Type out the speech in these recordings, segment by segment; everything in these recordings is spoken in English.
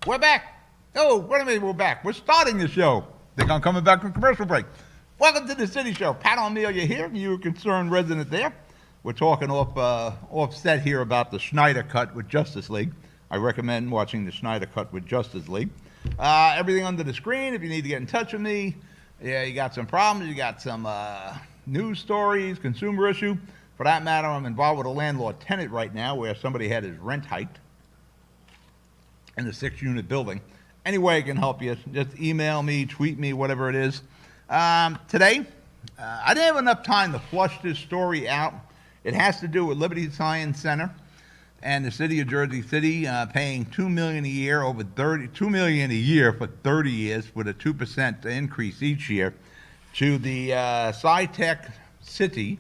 We're back. Oh, wait a minute, we're back. We're starting the show. Think I'm coming back from commercial break. Welcome to the City Show. Pat O Melia here, you concerned resident there. We're talking offset here about the Schneider Cut with Justice League. I recommend watching the Schneider Cut with Justice League. Everything under the screen. If you need to get in touch with me, yeah, you got some problems, you got some news stories, consumer issue. For that matter, I'm involved with a landlord-tenant right now where somebody had his rent hiked in the 6-unit building. Any way I can help you, just email me, tweet me, whatever it is. Today, I didn't have enough time to flush this story out. It has to do with Liberty Science Center and the city of Jersey City paying $2 million a year, $2 million a year for 30 years, with a 2% increase each year, to the SciTech City,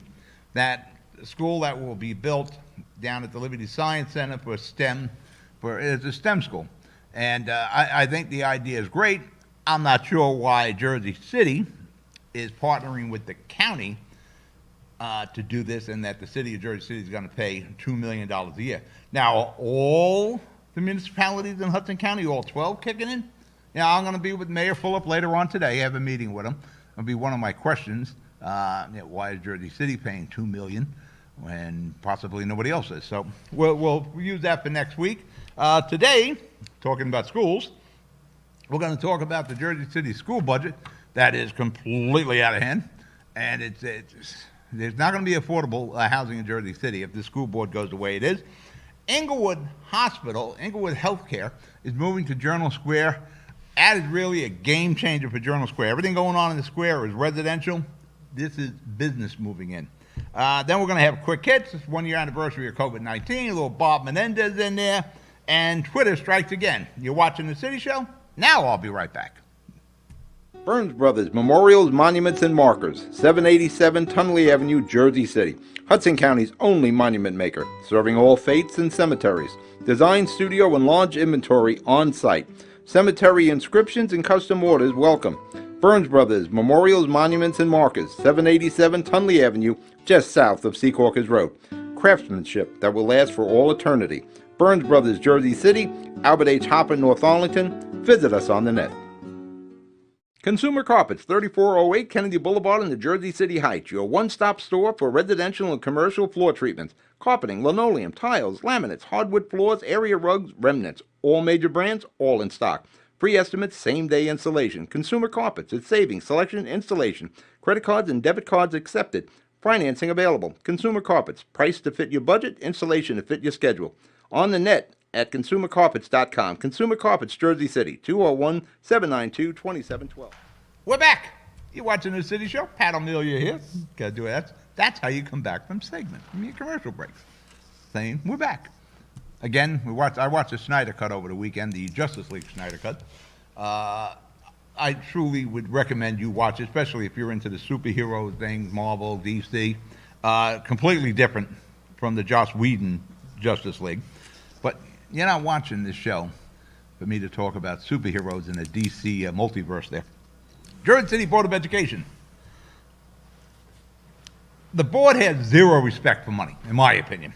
that school that will be built down at the Liberty Science Center for STEM. It's a STEM school, and I think the idea is great. I'm not sure why Jersey City is partnering with the county to do this, and that the city of Jersey City is going to pay $2 million a year. Now, all the municipalities in Hudson County, all 12 kicking in? Yeah, I'm going to be with Mayor Fulop later on today. I have a meeting with him. It'll be one of my questions. Why is Jersey City paying $2 million when possibly nobody else is? So we'll use that for next week. Today, talking about schools, we're going to talk about the Jersey City school budget that is completely out of hand, and there's not going to be affordable housing in Jersey City if the school board goes the way it is. Inglewood Hospital, Inglewood Healthcare, is moving to Journal Square. That is really a game changer for Journal Square. Everything going on in the square is residential. This is business moving in. Then we're going to have quick hits. It's 1 year anniversary of COVID-19. A little Bob Menendez in there. And Twitter strikes again. You're watching the City Show? Now I'll be right back. Burns Brothers Memorials, Monuments, and Markers, 787 Tunley Avenue, Jersey City. Hudson County's only monument maker, serving all faiths and cemeteries. Design, studio, and large inventory on site. Cemetery inscriptions and custom orders welcome. Burns Brothers Memorials, Monuments, and Markers, 787 Tunley Avenue, just south of Secaucus Road. Craftsmanship that will last for all eternity. Burns Brothers, Jersey City, Albert H. Hopper, North Arlington. Visit us on the net. Consumer Carpets, 3408 Kennedy Boulevard in the Jersey City Heights, your one-stop store for residential and commercial floor treatments, carpeting, linoleum, tiles, laminates, hardwood floors, area rugs, remnants, all major brands, all in stock. Free estimates, same-day installation. Consumer Carpets, it's savings, selection, installation. Credit cards and debit cards accepted. Financing available. Consumer Carpets, price to fit your budget, installation to fit your schedule. On the net at consumercarpets.com. Consumer Carpets, Jersey City, 201-792-2712. We're back. You're watching the City Show. Pat O Melia here. Gotta do that. That's how you come back from segment, from your commercial breaks. Saying we're back. Again, I watched the Schneider Cut over the weekend, the Justice League Schneider Cut. I truly would recommend you watch it, especially if you're into the superhero things, Marvel, DC. Completely different from the Joss Whedon Justice League. But you're not watching this show for me to talk about superheroes in the DC multiverse there. Jersey City Board of Education. The board has zero respect for money, in my opinion.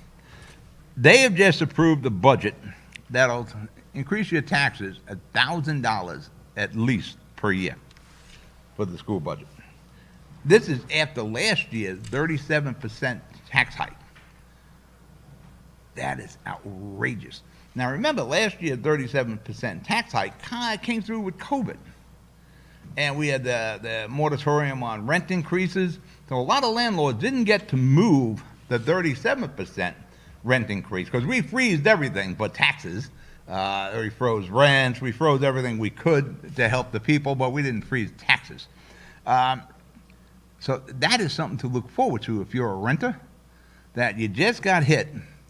They have just approved a budget that'll increase your taxes $1,000 at least per year for the school budget. This is after last year's 37% tax hike. That is outrageous. Now remember, last year's 37% tax hike kind of came through with COVID. And we had the moratorium on rent increases. So a lot of landlords didn't get to move the 37% rent increase because we freezed everything but taxes. We froze rents, we froze everything we could to help the people, but we didn't freeze taxes. So that is something to look forward to if you're a renter, that you just got hit,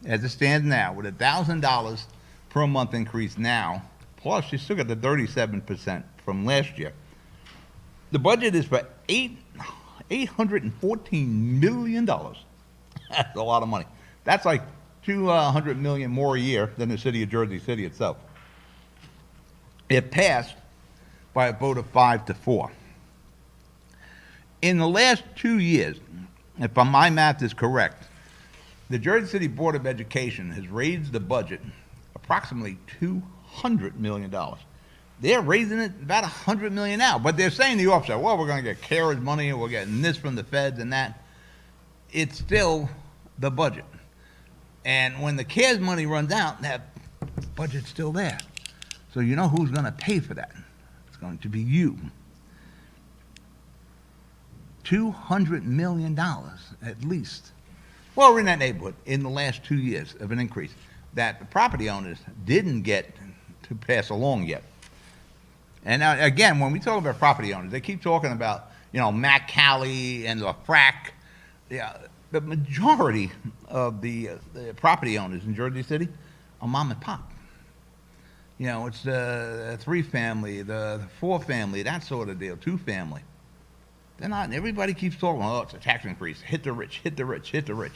as it stands now, with $1,000 per month increase now, plus you still got the 37% from last year. The budget is for $814 million. That's a lot of money. That's like $200 million more a year than the city of Jersey City itself. It passed by a vote of 5-4. In the last 2 years, if my math is correct, the Jersey City Board of Education has raised the budget approximately $200 million. They're raising it about $100 million now, but they're saying the offset, well, we're going to get CARES money, and we're getting this from the feds and that. It's still the budget. And when the CARES money runs out, that budget's still there. So you know who's going to pay for that? It's going to be you. $200 million at least. Well, we're in that neighborhood in the last 2 years of an increase that the property owners didn't get to pass along yet. And now, again, when we talk about property owners, they keep talking about, Matt Calley and the frack. Yeah, the majority of the property owners in Jersey City are mom and pop. It's the 3-family, the 4-family, that sort of deal, 2-family. They're not, and everybody keeps talking, oh, it's a tax increase, hit the rich, hit the rich, hit the rich.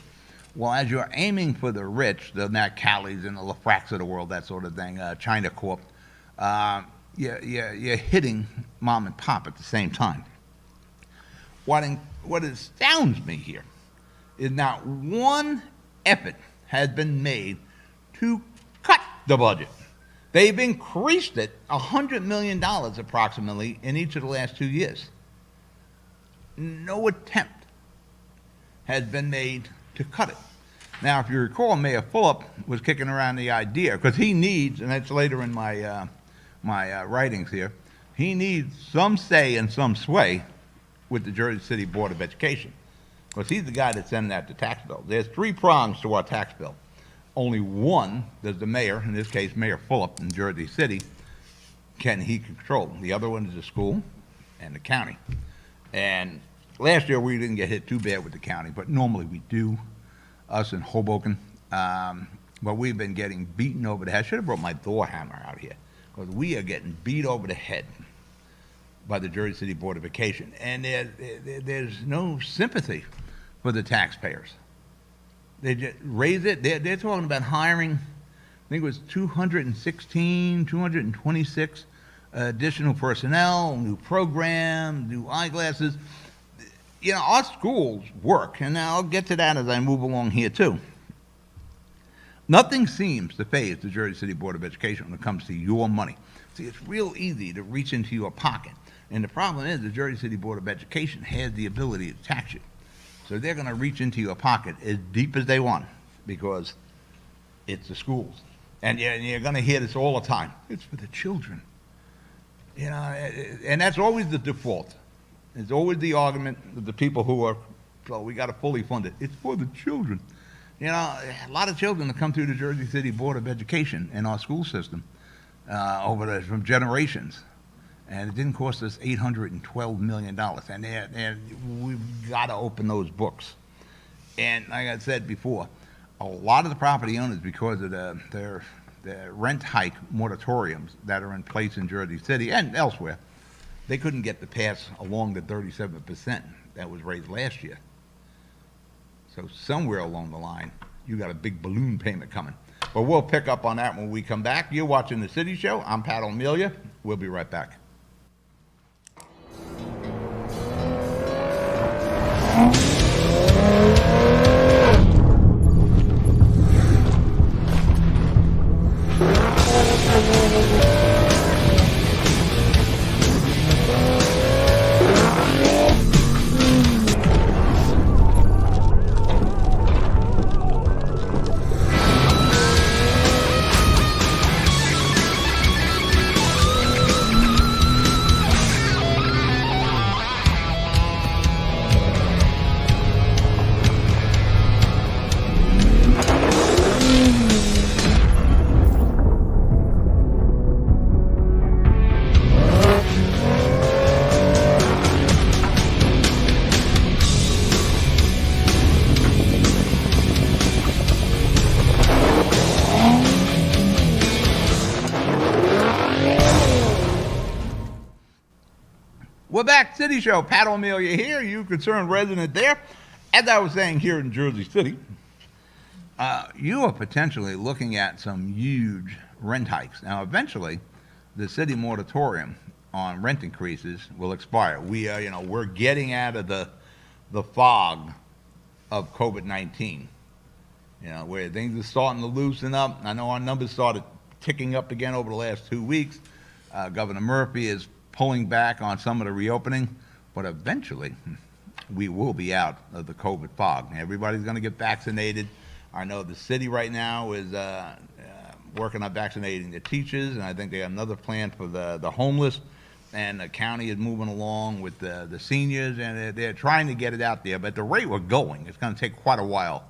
Well, as you're aiming for the rich, the Nat Calleys and the LaFracks of the world, that sort of thing, China Corp, you're hitting mom and pop at the same time. What astounds me here is not one effort has been made to cut the budget. They've increased it $100 million approximately in each of the last 2 years. No attempt has been made to cut it. Now, if you recall, Mayor Fulop was kicking around the idea, because he needs, and that's later in my writings here, he needs some say and some sway with the Jersey City Board of Education, because he's the guy that sends out the tax bill. There's 3 prongs to our tax bill. Only one does the mayor, in this case Mayor Fulop in Jersey City, can he control. The other one is the school and the county. And last year we didn't get hit too bad with the county, but normally we do, us in Hoboken. But we've been getting beaten over the head. I should have brought my door hammer out here, because we are getting beat over the head by the Jersey City Board of Education. And there's no sympathy for the taxpayers. They just raise it. They're talking about hiring, I think it was 226 additional personnel, new program, new eyeglasses. Our schools work, and I'll get to that as I move along here too. Nothing seems to faze the Jersey City Board of Education when it comes to your money. See, it's real easy to reach into your pocket. And the problem is the Jersey City Board of Education has the ability to tax you. So they're going to reach into your pocket as deep as they want, because it's the schools. And you're going to hear this all the time. It's for the children. And that's always the default. It's always the argument of the people who are, well, we got to fully fund it. It's for the children. A lot of children that come through the Jersey City Board of Education in our school system from generations. And it didn't cost us $812 million. And we've got to open those books. And like I said before, a lot of the property owners, because of their rent hike moratoriums that are in place in Jersey City and elsewhere, they couldn't get the pass along the 37% that was raised last year. So somewhere along the line, you got a big balloon payment coming. But we'll pick up on that when we come back. You're watching The City Show. I'm Pat O Melia. We'll be right back. We're back, City Show. Pat O Melia here, you concerned resident there. As I was saying, here in Jersey City, you are potentially looking at some huge rent hikes. Now, eventually, the city moratorium on rent increases will expire. We're getting out of the fog of COVID-19. You know, where things are starting to loosen up. I know our numbers started ticking up again over the last 2 weeks. Governor Murphy is pulling back on some of the reopening, but eventually we will be out of the COVID fog. Everybody's going to get vaccinated. I know the city right now is working on vaccinating the teachers, and I think they have another plan for the homeless. And the county is moving along with the seniors, and they're trying to get it out there. But the rate we're going, it's going to take quite a while.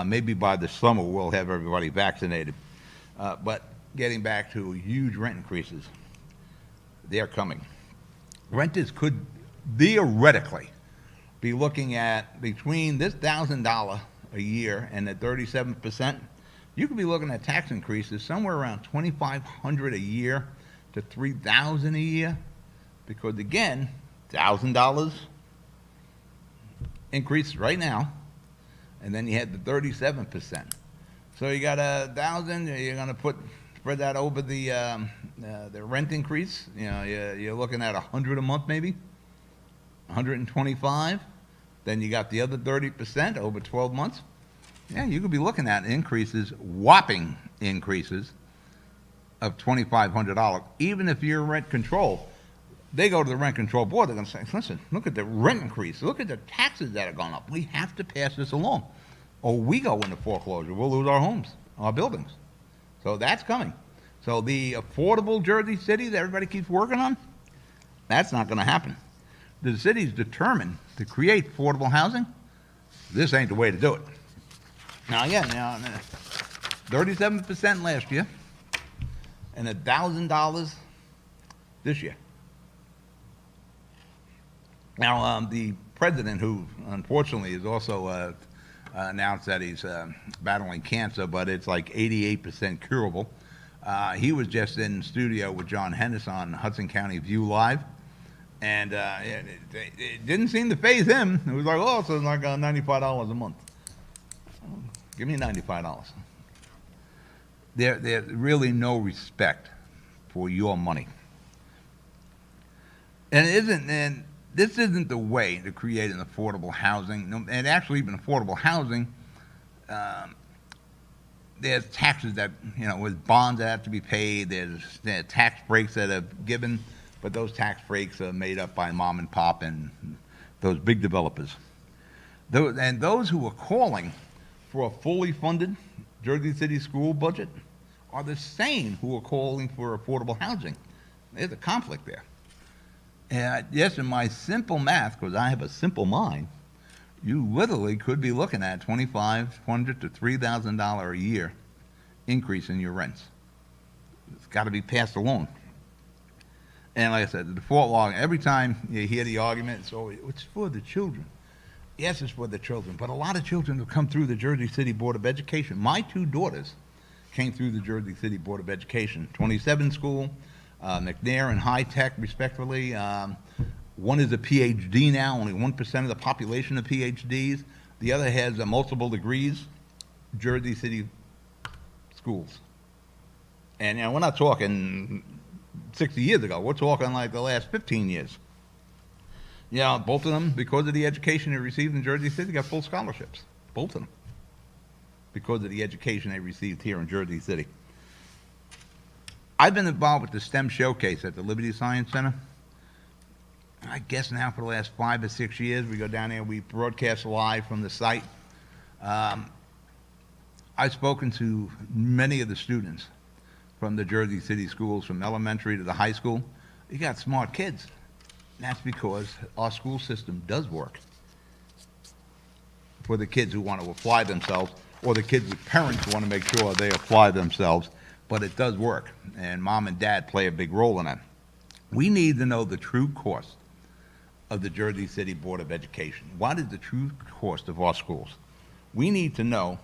Maybe by the summer we'll have everybody vaccinated. But getting back to huge rent increases, they're coming. Renters could theoretically be looking at between this $1,000 a year and the 37%. You could be looking at tax increases somewhere around $2,500 a year to $3,000 a year, because again, $1,000 increase right now, and then you had the 37%. So you got 1,000. You're going to spread that over the rent increase. You know, you're looking at 100 a month, maybe 125. Then you got the other 30% over 12 months. Yeah, you could be looking at increases, whopping increases of $2,500. Even if you're rent control, they go to the rent control board. They're going to say, "Listen, look at the rent increase. Look at the taxes that are going up. We have to pass this along, or we go into foreclosure. We'll lose our homes, our buildings." So that's coming. So the affordable Jersey City that everybody keeps working on, that's not going to happen. The city's determined to create affordable housing. This ain't the way to do it. Now again, 37% last year, and $1,000 this year. Now, the president, who unfortunately has also announced that he's battling cancer, but it's like 88% curable. He was just in studio with John Hennis on Hudson County View Live, and it didn't seem to faze him. It was like, oh, so it's like $95 a month. Give me $95. There's really no respect for your money. And this isn't the way to create an affordable housing. And actually, even affordable housing, there's taxes that, with bonds that have to be paid. There's tax breaks that are given, but those tax breaks are made up by mom and pop and those big developers. And those who are calling for a fully funded Jersey City school budget are the same who are calling for affordable housing. There's a conflict there. And yes, in my simple math, because I have a simple mind, you literally could be looking at $2,500 to $3,000 a year increase in your rents. It's got to be passed along. And like I said, the default law, every time you hear the argument, it's for the children. Yes, it's for the children, but a lot of children have come through the Jersey City Board of Education. My two daughters came through the Jersey City Board of Education, 27 school, McNair and High Tech, respectively. One is a PhD now, only 1% of the population of PhDs. The other has multiple degrees, Jersey City schools. And we're not talking 60 years ago. We're talking like the last 15 years. Yeah, both of them, because of the education they received in Jersey City, got full scholarships. Both of them. Because of the education they received here in Jersey City. I've been involved with the STEM Showcase at the Liberty Science Center. I guess now for the last 5 or 6 years, we go down there, we broadcast live from the site. I've spoken to many of the students from the Jersey City schools, from elementary to the high school. You got smart kids. That's because our school system does work for the kids who want to apply themselves, or the kids with parents who want to make sure they apply themselves, but it does work, and mom and dad play a big role in it. We need to know the true cost of the Jersey City Board of Education. What is the true cost of our schools? We need to know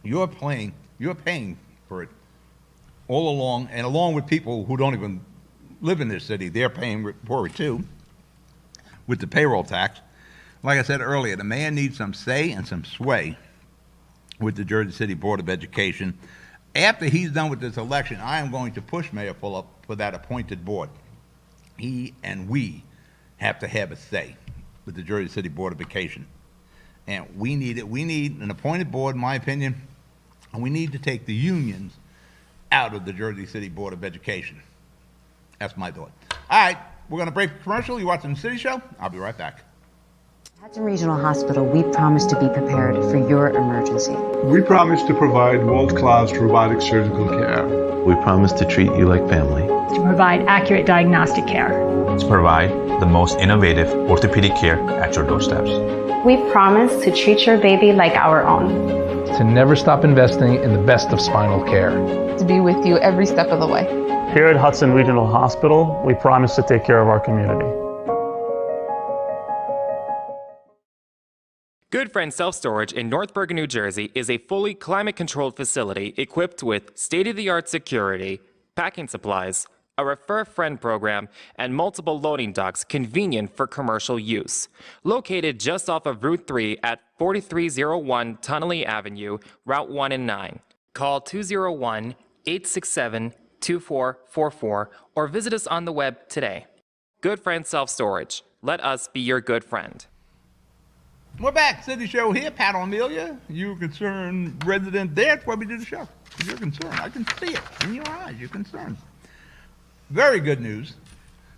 you're paying for it all along, and along with people who don't even live in this city, they're paying for it too, with the payroll tax. Like I said earlier, the mayor needs some say and some sway with the Jersey City Board of Education. After he's done with this election, I am going to push Mayor Fulop for that appointed board. He and we have to have a say with the Jersey City Board of Education. And we need it. We need an appointed board, in my opinion, and we need to take the unions out of the Jersey City Board of Education. That's my thought. All right, we're going to break for commercial. You watching the City Show? I'll be right back. Hudson Regional Hospital, we promise to be prepared for your emergency. We promise to provide world-class robotic surgical care. We promise to treat you like family. To provide accurate diagnostic care. To provide the most innovative orthopedic care at your doorsteps. We promise to treat your baby like our own. To never stop investing in the best of spinal care. To be with you every step of the way. Here at Hudson Regional Hospital, we promise to take care of our community. Good Friend Self-Storage in North Bergen, New Jersey is a fully climate-controlled facility equipped with state-of-the-art security, packing supplies, a Refer a Friend program, and multiple loading docks convenient for commercial use. Located just off of Route 3 at 4301 Tunnelly Avenue, Route 1 and 9. Call 201-867-2444 or visit us on the web today. Good Friend Self-Storage. Let us be your good friend. We're back. City Show here. Pat O Melia, you concerned resident there. That's why we do the show. You're concerned. I can see it in your eyes. You're concerned. Very good news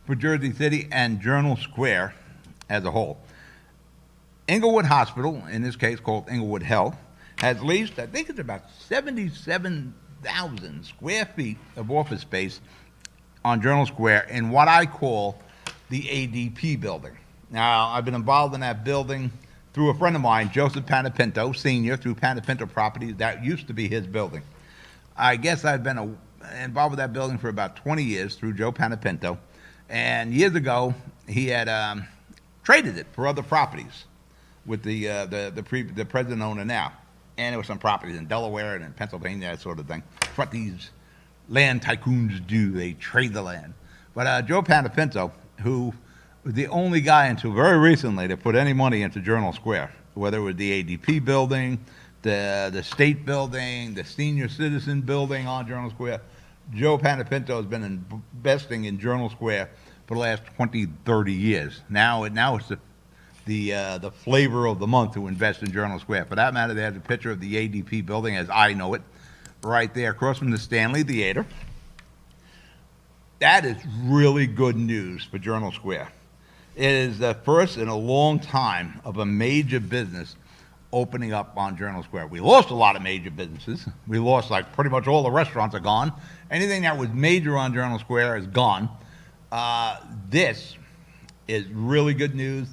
for Jersey City and Journal Square as a whole. Inglewood Hospital, in this case called Inglewood Health, has leased, I think it's about 77,000 square feet of office space on Journal Square in what I call the ADP building. Now, I've been involved in that building through a friend of mine, Joseph Panapinto, Sr., through Panapinto Properties. That used to be his building. I guess I've been involved with that building for about 20 years through Joe Panapinto. And years ago, he had traded it for other properties with the present owner now. And there were some properties in Delaware and in Pennsylvania, that sort of thing. That's what these land tycoons do. They trade the land. But Joe Panapinto, who was the only guy until very recently to put any money into Journal Square, whether it was the ADP building, the state building, the senior citizen building on Journal Square. Joe Panapinto has been investing in Journal Square for the last 20, 30 years. Now it's the flavor of the month to invest in Journal Square. For that matter, there's a picture of the ADP building as I know it, right there across from the Stanley Theater. That is really good news for Journal Square. It is the first in a long time of a major business opening up on Journal Square. We lost a lot of major businesses. We lost like pretty much all the restaurants are gone. Anything that was major on Journal Square is gone. This is really good news.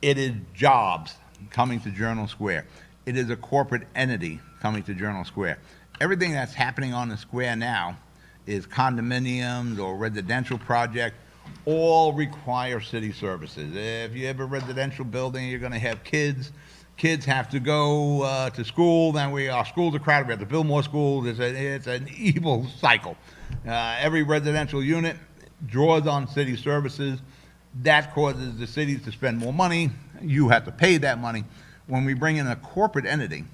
It is jobs coming to Journal Square. It is a corporate entity coming to Journal Square. Everything that's happening on the square now is condominiums or residential project, all require city services. If you have a residential building, you're going to have kids. Kids have to go to school. Then our schools are crowded. We have to build more schools. It's an evil cycle. Every residential unit draws on city services. That causes the cities to spend more money. You have to pay that money. When we bring in a corporate entity,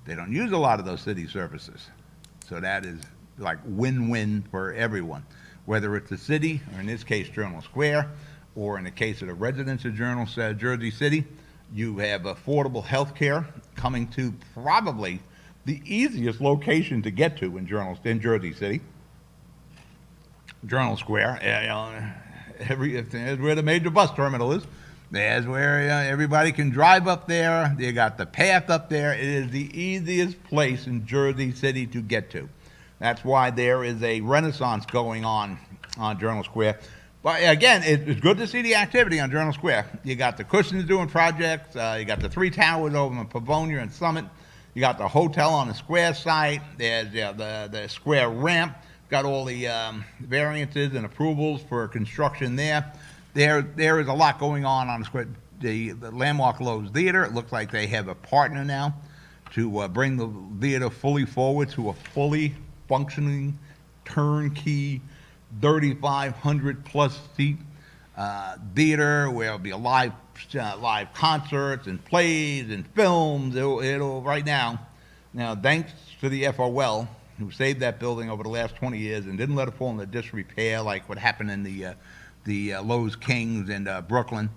they don't use a lot of those city services. So that is like win-win for everyone, whether it's the city, or in this case, Journal Square, or in the case of the residents of Jersey City, you have affordable health care coming to probably the easiest location to get to in Jersey City, Journal Square. There's where the major bus terminal is. There's where everybody can drive up there. You got the path up there. It is the easiest place in Jersey City to get to. That's why there is a renaissance going on Journal Square. But again, it's good to see the activity on Journal Square. You got the Cushions doing projects. You got the 3 towers over in Pavonia and Summit. You got the hotel on the square site. There's the square ramp. Got all the variances and approvals for construction there. There is a lot going on the square. The Landmark Lowe's Theater, it looks like they have a partner now to bring the theater fully forward to a fully functioning, turnkey, 3,500 plus seat theater where there'll be live concerts and plays and films. It'll right now. Now, thanks to the FOL who saved that building over the last 20 years and didn't let it fall into disrepair like what happened in the Lowe's Kings in Brooklyn.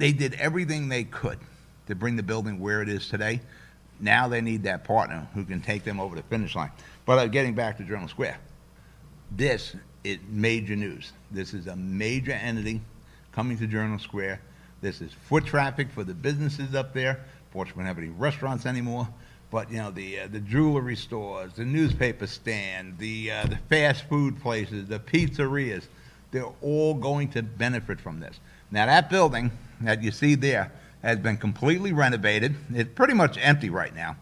They did everything they could to bring the building where it is today. Now they need that partner who can take them over the finish line. But getting back to Journal Square, this is major news. This is a major entity coming to Journal Square. This is foot traffic for the businesses up there. Fortunately, we don't have any restaurants anymore. But, you know, the jewelry stores, the newspaper stand, the fast food places, the pizzerias, they're all going to benefit from this. Now, that building that you see there has been completely renovated. It's pretty much empty right now.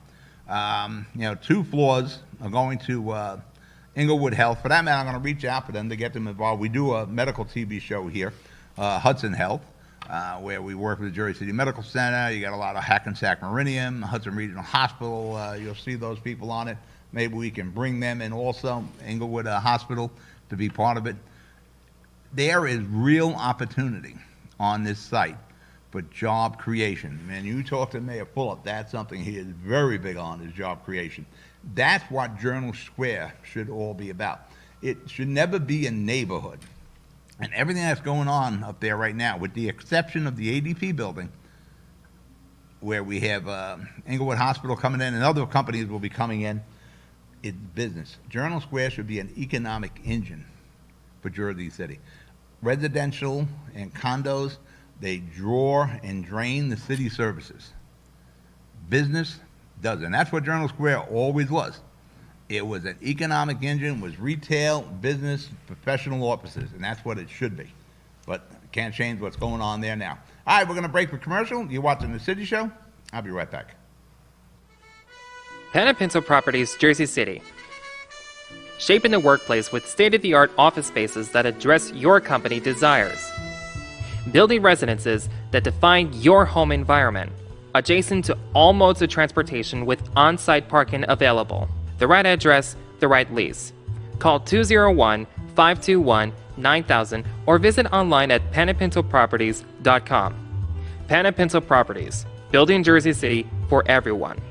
You know, 2 floors are going to Inglewood Health. For that matter, I'm going to reach out for them to get them involved. We do a medical TV show here, Hudson Health, where we work with the Jersey City Medical Center. You got a lot of Hackensack Meridian, Hudson Regional Hospital. You'll see those people on it. Maybe we can bring them in also, Inglewood Hospital, to be part of it. There is real opportunity on this site for job creation. Man, you talk to Mayor Fulop, that's something he is very big on, is job creation. That's what Journal Square should all be about. It should never be a neighborhood. And everything that's going on up there right now, with the exception of the ADP building, where we have Inglewood Hospital coming in and other companies will be coming in, it's business. Journal Square should be an economic engine for Jersey City. Residential and condos, they draw and drain the city services. Business doesn't. That's what Journal Square always was. It was an economic engine, was retail, business, professional offices, and that's what it should be. But can't change what's going on there now. All right, we're going to break for commercial. You're watching The City Show. I'll be right back. Panepinto Properties, Jersey City. Shaping the workplace with state-of-the-art office spaces that address your company desires. Building residences that define your home environment, adjacent to all modes of transportation with on-site parking available. The right address, the right lease. Call 201-521-9000 or visit online at panepintoproperties.com. Panepinto Properties, building Jersey City for everyone.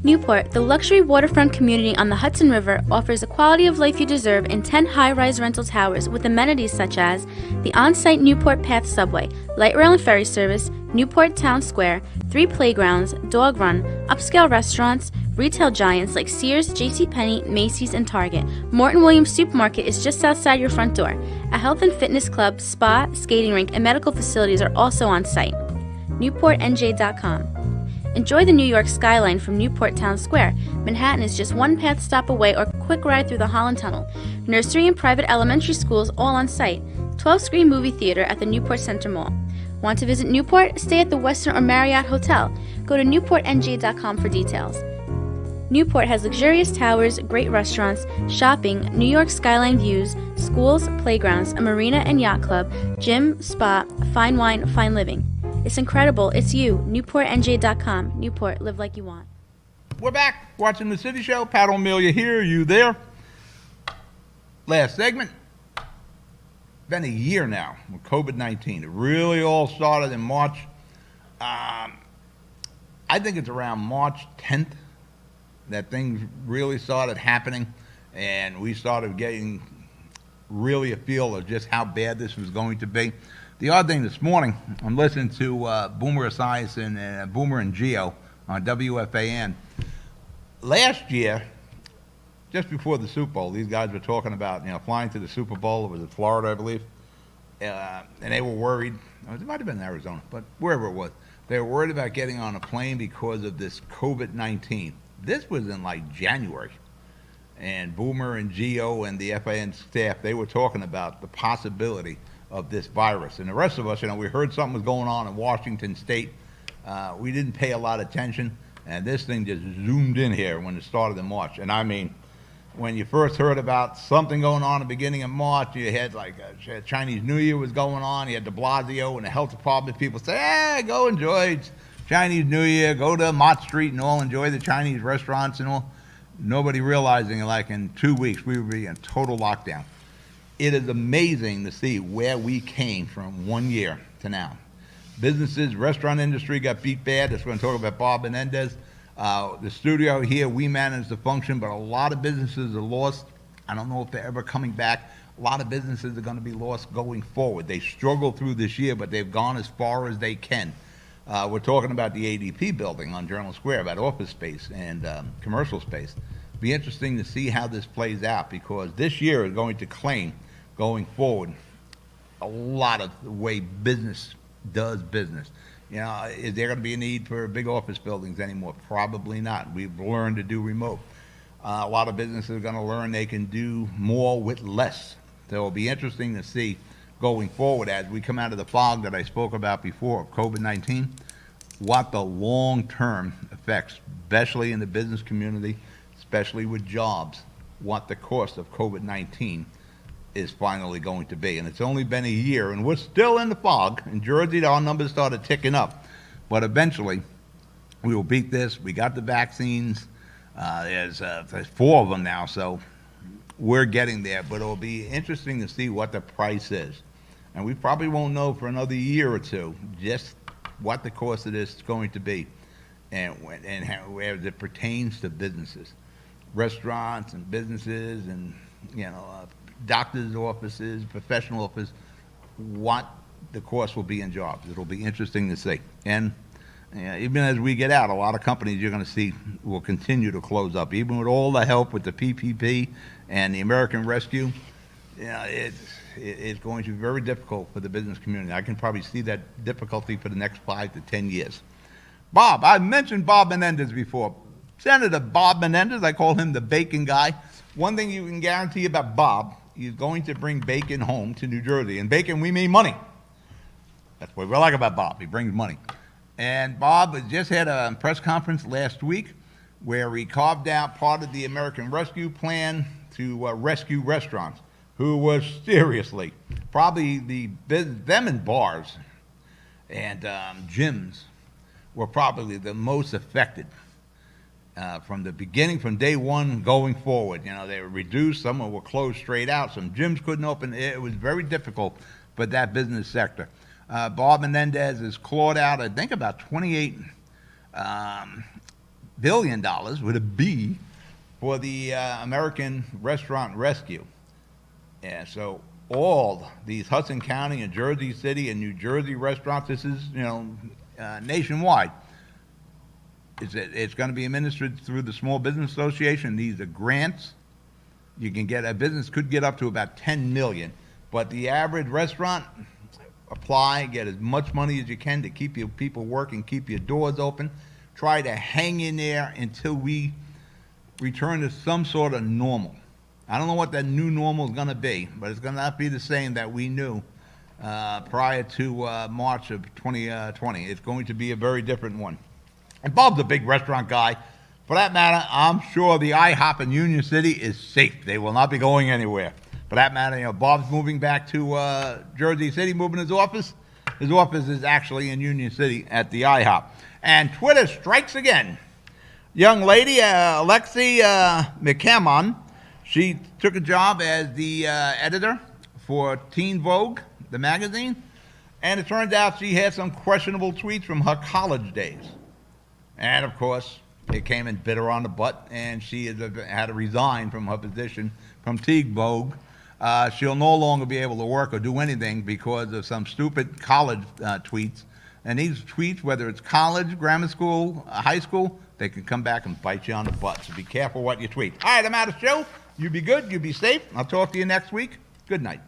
Newport, the luxury waterfront community on the Hudson River, offers a quality of life you deserve in 10 high-rise rental towers with amenities such as the on-site Newport Path subway, light rail and ferry service, Newport Town Square, 3 playgrounds, dog run, upscale restaurants, retail giants like Sears, JCPenney, Macy's, and Target. Morton Williams Supermarket is just outside your front door. A health and fitness club, spa, skating rink, and medical facilities are also on site. NewportNJ.com. Enjoy the New York skyline from Newport Town Square. Manhattan is just 1 path stop away or quick ride through the Holland Tunnel. Nursery and private elementary schools all on site. 12-screen movie theater at the Newport Center Mall. Want to visit Newport? Stay at the Westin or Marriott Hotel. Go to NewportNJ.com for details. Newport has luxurious towers, great restaurants, shopping, New York skyline views, schools, playgrounds, a marina and yacht club, gym, spa, fine wine, fine living. It's incredible. It's you. NewportNJ.com. Newport, live like you want. We're back watching The City Show. Pat O Melia here. You there? Last segment. Been a year now with COVID-19. It really all started in March. I think it's around March 10th that things really started happening, and we started getting really a feel of just how bad this was going to be. The odd thing this morning, I'm listening to Boomer Esiason and Boomer and Geo on WFAN. Last year, just before the Super Bowl, these guys were talking about, flying to the Super Bowl. It was in Florida, I believe, and they were worried. It might have been Arizona, but wherever it was, they were worried about getting on a plane because of this COVID-19. This was in like January, and Boomer and Geo and the FAN staff, they were talking about the possibility of this virus. And the rest of us, we heard something was going on in Washington State. We didn't pay a lot of attention, and this thing just zoomed in here when it started in March. And I mean, when you first heard about something going on at the beginning of March, you had like Chinese New Year was going on. You had de Blasio and the health department people say, hey, go enjoy Chinese New Year, go to Mott Street and all enjoy the Chinese restaurants and all. Nobody realizing like in 2 weeks we would be in total lockdown. It is amazing to see where we came from 1 year to now. Businesses, restaurant industry got beat bad. That's going to talk about Bob Menendez. The studio here, we managed to function, but a lot of businesses are lost. I don't know if they're ever coming back. a lot of businesses are going to be lost going forward. They struggled through this year, but they've gone as far as they can. We're talking about the ADP building on Journal Square, about office space and commercial space. Be interesting to see how this plays out, because this year is going to claim, going forward, a lot of the way business does business. You know, is there going to be a need for big office buildings anymore? Probably not. We've learned to do remote. A lot of businesses are going to learn they can do more with less. So it'll be interesting to see going forward as we come out of the fog that I spoke about before of COVID-19, what the long-term effects, especially in the business community, especially with jobs, what the cost of COVID-19 is finally going to be. And it's only been a year, and we're still in the fog. In Jersey, our numbers started ticking up. But eventually, we will beat this. We got the vaccines. There's 4 of them now, so we're getting there. But it'll be interesting to see what the price is. And we probably won't know for another year or two just what the cost of this is going to be, and how, as it pertains to businesses, restaurants and businesses, and doctors' offices, professional offices, what the cost will be in jobs. It'll be interesting to see. And even as we get out, a lot of companies you're going to see will continue to close up, even with all the help with the PPP and the American Rescue. It's going to be very difficult for the business community. I can probably see that difficulty for the next 5 to 10 years. Bob, I mentioned Bob Menendez before. Senator Bob Menendez, I call him the bacon guy. One thing you can guarantee about Bob, he's going to bring bacon home to New Jersey. And bacon, we mean money. That's what we like about Bob. He brings money. And Bob just had a press conference last week where he carved out part of the American Rescue Plan to rescue restaurants, who was seriously, probably them in bars and gyms were probably the most affected from the beginning, from day one going forward. They were reduced, some were closed straight out, some gyms couldn't open. It was very difficult for that business sector. Bob Menendez has clawed out, I think, about $28 billion with a B for the American Restaurant Rescue. Yeah, so all these Hudson County and Jersey City and New Jersey restaurants, this is, nationwide. It's going to be administered through the Small Business Association. These are grants. You can get, a business could get up to about $10 million, but the average restaurant, apply, get as much money as you can to keep your people working, keep your doors open. Try to hang in there until we return to some sort of normal. I don't know what that new normal is going to be, but it's going to not be the same that we knew prior to March of 2020. It's going to be a very different one. And Bob's a big restaurant guy. For that matter, I'm sure the IHOP in Union City is safe. They will not be going anywhere. For that matter, Bob's moving back to Jersey City, moving his office. His office is actually in Union City at the IHOP. And Twitter strikes again. Young lady, Alexi McCammon, she took a job as the editor for Teen Vogue, the magazine, and it turns out she had some questionable tweets from her college days. And, of course, it came and bit her on the butt, and she had to resign from her position from Teen Vogue. She'll no longer be able to work or do anything because of some stupid college tweets. And these tweets, whether it's college, grammar school, high school, they can come back and bite you on the butt. So be careful what you tweet. All right, I'm out of the show. You be good. You be safe. I'll talk to you next week. Good night.